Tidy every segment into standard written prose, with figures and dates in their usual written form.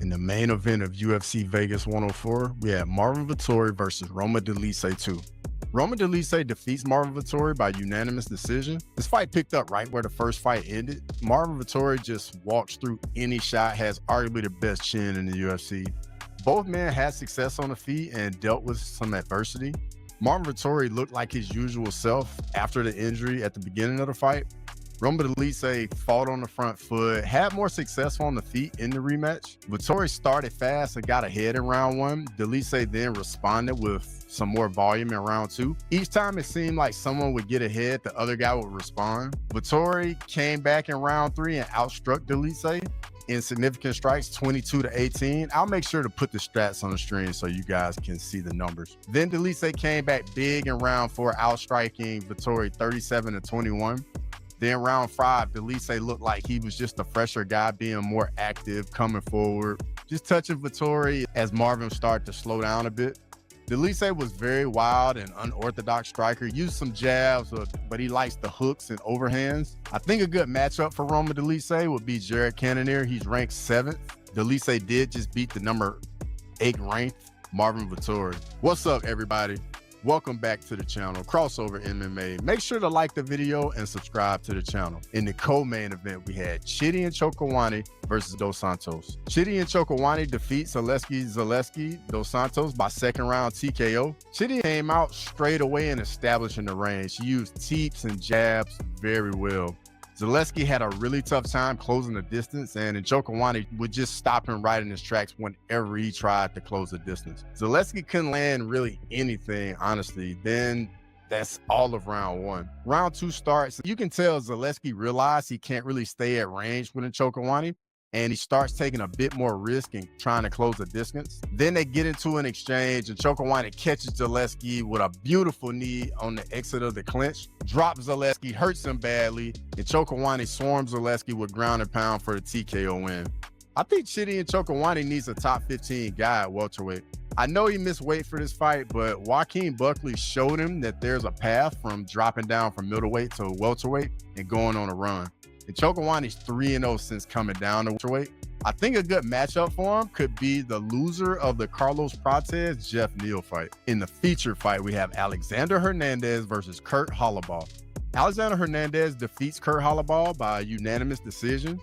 In the main event of UFC Vegas 104, we had Marvin Vittori versus Roma DeLisa 2. Roma DeLisa defeats Marvin Vittori by unanimous decision. This fight picked up right where the first fight ended. Marvin Vittori just walks through any shot, has arguably the best chin in the UFC. Both men had success on the feet and dealt with some adversity. Marvin Vittori looked like his usual self after the injury at the beginning of the fight. Roma DeLisa fought on the front foot, had more success on the feet in the rematch. Vittori started fast and got ahead in round one. DeLisa then responded with some more volume in round two. Each time it seemed like someone would get ahead, the other guy would respond. Vittori came back in round three and outstruck DeLisa in significant strikes, 22-18. I'll make sure to put the stats on the screen so you guys can see the numbers. Then DeLisa came back big in round four, outstriking Vittori 37-21. Then round five, DeLisa looked like he was just a fresher guy, being more active, coming forward, just touching Vittori as Marvin started to slow down a bit. DeLisa was very wild and unorthodox striker, used some jabs, but he likes the hooks and overhands. I think a good matchup for Roma DeLisa would be Jared Cannonier. He's ranked 7th. DeLisa did just beat the number 8 ranked Marvin Vittori. What's up, everybody? Welcome back to the channel, Crossover MMA. Make sure to like the video and subscribe to the channel. In the co-main event, we had Chidi and Njokuani versus Dos Santos. Chidi and Njokuani defeat Zaleski Dos Santos by second round TKO. Chidi came out straight away and establishing the range. He used teeps and jabs very well. Zaleski had a really tough time closing the distance, and Njokuani would just stop him right in his tracks whenever he tried to close the distance. Zaleski couldn't land really anything, honestly. Then that's all of round one. Round two starts. You can tell Zaleski realized he can't really stay at range with Njokuani, and he starts taking a bit more risk and trying to close the distance. Then they get into an exchange, and Njokuani catches Zaleski with a beautiful knee on the exit of the clinch, drops Zaleski, hurts him badly, and Njokuani swarms Zaleski with ground and pound for the TKO win. I think Chidi and Njokuani needs a top 15 guy at welterweight. I know he missed weight for this fight, but Joaquin Buckley showed him that there's a path from dropping down from middleweight to welterweight and going on a run. And Njokuani's 3-0 since coming down to welterweight. I think a good matchup for him could be the loser of the Carlos Prates-Jeff Neal fight. In the feature fight, we have Alexander Hernandez versus Kurt Holobaugh. Alexander Hernandez defeats Kurt Holobaugh by unanimous decision.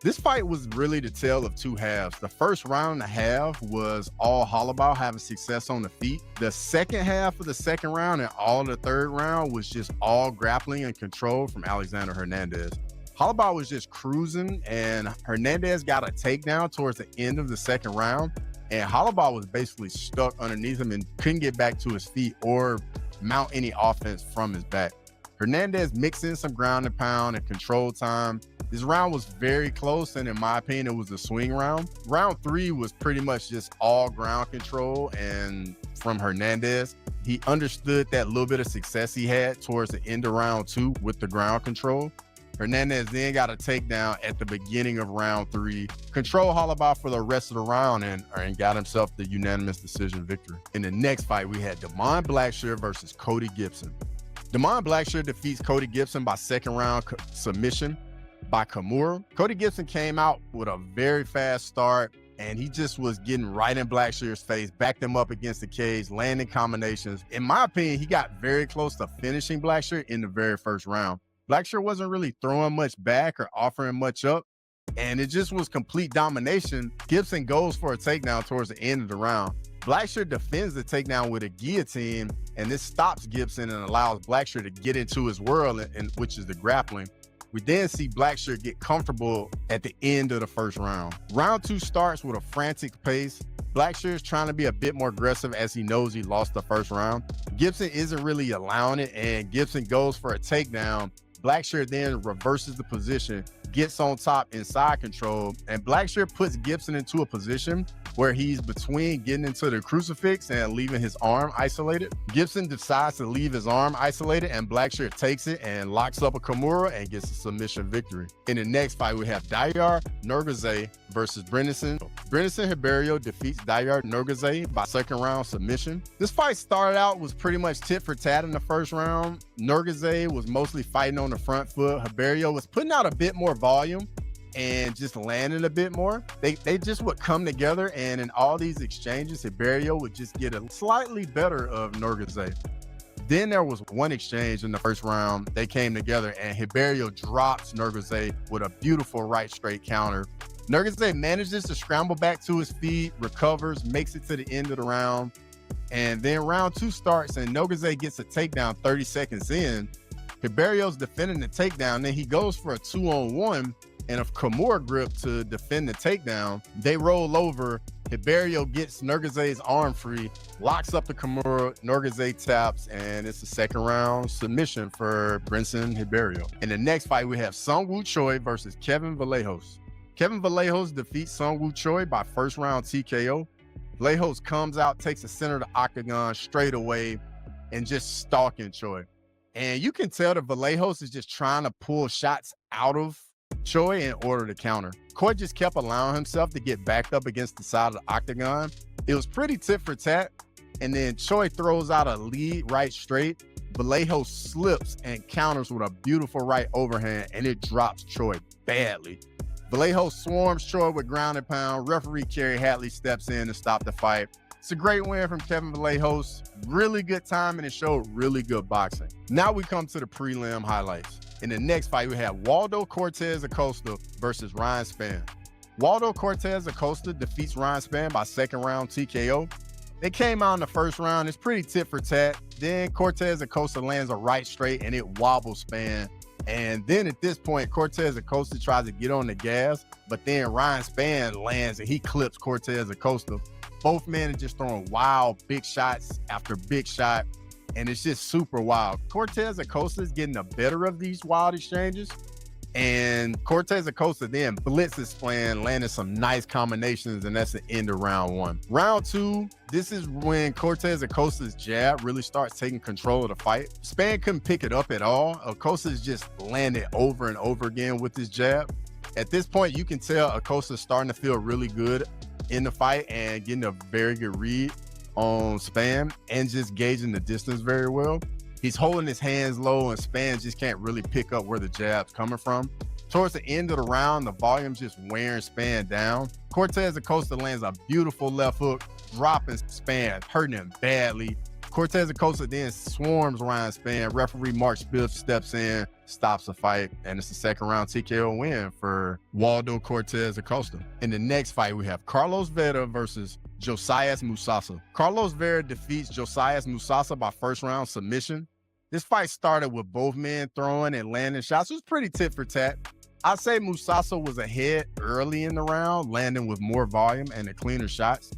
This fight was really the tale of two halves. The first round and a half was all Holobaugh having success on the feet. The second half of the second round and all of the third round was just all grappling and control from Alexander Hernandez. Holobaugh was just cruising, and Hernandez got a takedown towards the end of the second round, and Holobaugh was basically stuck underneath him and couldn't get back to his feet or mount any offense from his back. Hernandez mixed in some ground and pound and control time. This round was very close, and in my opinion, it was a swing round. Round three was pretty much just all ground control, and from Hernandez, he understood that little bit of success he had towards the end of round two with the ground control. Hernandez then got a takedown at the beginning of round three, controlled Holobaugh for the rest of the round, and got himself the unanimous decision victory. In the next fight, we had Blackshear versus Cody Gibson. Blackshear defeats Cody Gibson by second round submission by Kimura. Cody Gibson came out with a very fast start, and he just was getting right in Blackshear's face, backed him up against the cage, landing combinations. In my opinion, he got very close to finishing Blackshear in the very first round. Blackshear wasn't really throwing much back or offering much up, and it just was complete domination. Gibson goes for a takedown towards the end of the round. Blackshear defends the takedown with a guillotine, and this stops Gibson and allows Blackshear to get into his world, which is the grappling. We then see Blackshear get comfortable at the end of the first round. Round two starts with a frantic pace. Blackshear is trying to be a bit more aggressive as he knows he lost the first round. Gibson isn't really allowing it, and Gibson goes for a takedown. Blackshear then reverses the position, gets on top inside control, and Blackshear puts Gibson into a position where he's between getting into the crucifix and leaving his arm isolated. Gibson decides to leave his arm isolated, and Blackshear takes it and locks up a Kimura and gets a submission victory. In the next fight, we have Diyar Nurgozhay versus Brendson. Brendson Ribeiro defeats Diyar Nurgozhay by second round submission. This fight started out was pretty much tit for tat in the first round. Nurgozhay was mostly fighting on the front foot. Ribeiro was putting out a bit more volume, and just landing a bit more. They just would come together, and in all these exchanges, Ribeiro would just get a slightly better of Nurgozhay. Then there was one exchange in the first round. They came together, and Ribeiro drops Nurgozhay with a beautiful right straight counter. Nurgozhay manages to scramble back to his feet, recovers, makes it to the end of the round. And then round 2 starts, and Nurgozhay gets a takedown 30 seconds in. Ribeiro's defending the takedown. Then he goes for a 2-on-1 and a Kimura grip to defend the takedown. They roll over. Ribeiro gets Nurgozhay's arm free, locks up the Kimura. Nurgozhay taps, and it's a second round submission for Brendson Ribeiro. In the next fight, we have Seung Choi versus Kevin Vallejos. Kevin Vallejos defeats Seung Choi by first round TKO. Vallejos comes out, takes the center of the octagon straight away, and just stalking Choi. And you can tell that Vallejos is just trying to pull shots out of Choi in order to counter. Choi just kept allowing himself to get backed up against the side of the octagon. It was pretty tit for tat, and then Choi throws out a lead right straight. Vallejos slips and counters with a beautiful right overhand, and it drops Choi badly. Vallejos swarms Choi with ground and pound. Referee Kerry Hatley steps in to stop the fight. It's a great win from Kevin Vallejos. Really good time, and it showed really good boxing. Now we come to the prelim highlights. In the next fight, we have Waldo Cortez Acosta versus Ryan Spann. Waldo Cortez Acosta defeats Ryan Spann by second round TKO. They came out in the first round. It's pretty tit for tat. Then Cortez Acosta lands a right straight, and it wobbles Spann. And then at this point, Cortez Acosta tries to get on the gas, but then Ryan Spann lands and he clips Cortez Acosta. Both men are just throwing wild big shots after big shot, and it's just super wild. Cortez Acosta is getting the better of these wild exchanges, and Cortez Acosta then blitzes Spann, landing some nice combinations, and that's the end of round 1. Round 2, this is when Cortez Acosta's jab really starts taking control of the fight. Spann couldn't pick it up at all. Acosta's just landed over and over again with his jab. At this point, you can tell Acosta's starting to feel really good in the fight and getting a very good read on Spann and just gauging the distance very well. He's holding his hands low, and Spann just can't really pick up where the jab's coming from. Towards the end of the round, the volume's just wearing Spann down. Cortez Acosta lands a beautiful left hook, dropping Spann, hurting him badly. Cortez Acosta then swarms Ryan Spann. Referee Mark Spiff steps in, stops the fight, and it's a second round TKO win for Waldo Cortez Acosta. In the next fight, we have Carlos Vera versus Josias Musasa. Carlos Vera defeats Josias Musasa by first round submission. This fight started with both men throwing and landing shots. It was pretty tit for tat. I'd say Musasa was ahead early in the round, landing with more volume and the cleaner shots.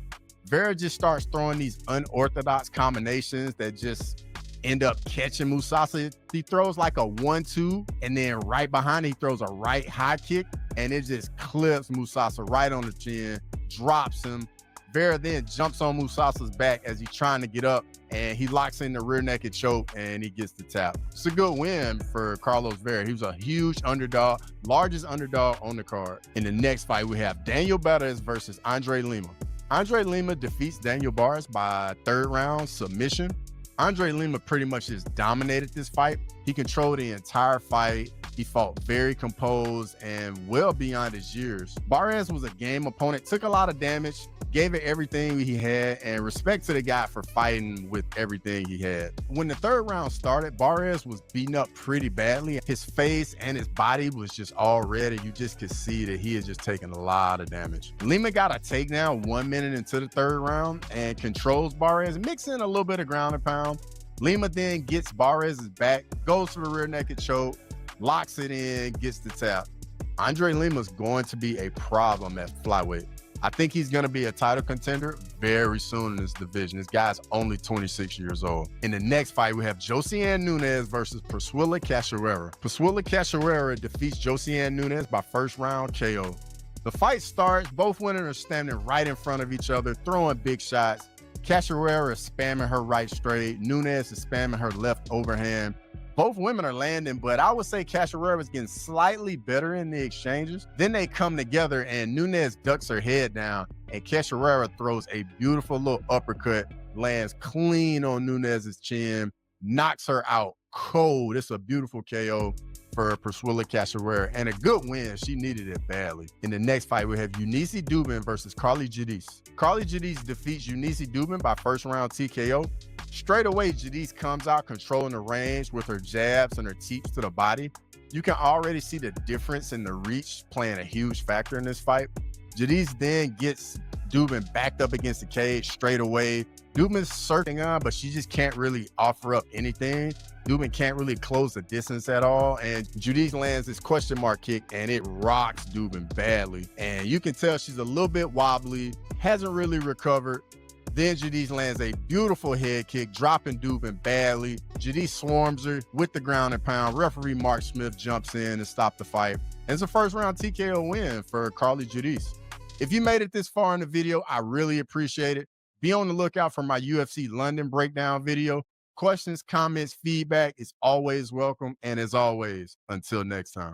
Vera just starts throwing these unorthodox combinations that just end up catching Musasa. He throws like a 1-2, and then right behind he throws a right high kick, and it just clips Musasa right on the chin, drops him. Vera then jumps on Musasa's back as he's trying to get up, and he locks in the rear naked choke, and he gets the tap. It's a good win for Carlos Vera. He was a huge underdog, largest underdog on the card. In the next fight, we have Daniel Barez versus Andre Lima. Andre Lima defeats Daniel Barez by third round submission. Andre Lima pretty much just dominated this fight. He controlled the entire fight. He fought very composed and well beyond his years. Barez was a game opponent, took a lot of damage, gave it everything he had, and respect to the guy for fighting with everything he had. When the third round started, Barez was beaten up pretty badly. His face and his body was just all red, and you just could see that he had just taken a lot of damage. Lima got a takedown 1 minute into the third round and controls Barez, mixing a little bit of ground and pound. Lima then gets Barez's back, goes for the rear naked choke, locks it in, gets the tap. Andre Lima's going to be a problem at flyweight. I think he's going to be a title contender very soon in this division. This guy's only 26 years old. In the next fight, we have Josiane Nunes versus Priscilla Cachoeira. Priscilla Cachoeira defeats Josiane Nunes by first round KO. The fight starts, both women are standing right in front of each other, throwing big shots. Cachoeira is spamming her right straight. Nunes is spamming her left overhand. Both women are landing, but I would say Cachoeira is getting slightly better in the exchanges. Then they come together and Nunes ducks her head down, and Cachoeira throws a beautiful little uppercut, lands clean on Nunes's chin, knocks her out cold. It's a beautiful KO. for Priscilla Cachoeira, and a good win. She needed it badly. In the next fight, we have Eunice Dubin versus Carly Giudice. Carly Giudice defeats Eunice Dubin by first round TKO. Straight away, Giudice comes out controlling the range with her jabs and her teeps to the body. You can already see the difference in the reach playing a huge factor in this fight. Giudice then gets Dubin backed up against the cage straight away. Dubin's surfing on, but she just can't really offer up anything. Dubin can't really close the distance at all. And Giudice lands this question mark kick and it rocks Dubin badly. And you can tell she's a little bit wobbly, hasn't really recovered. Then Giudice lands a beautiful head kick, dropping Dubin badly. Giudice swarms her with the ground and pound. Referee Mark Smith jumps in and stops the fight. And it's a first round TKO win for Carly Giudice. If you made it this far in the video, I really appreciate it. Be on the lookout for my UFC London breakdown video. Questions, comments, feedback is always welcome. And as always, until next time.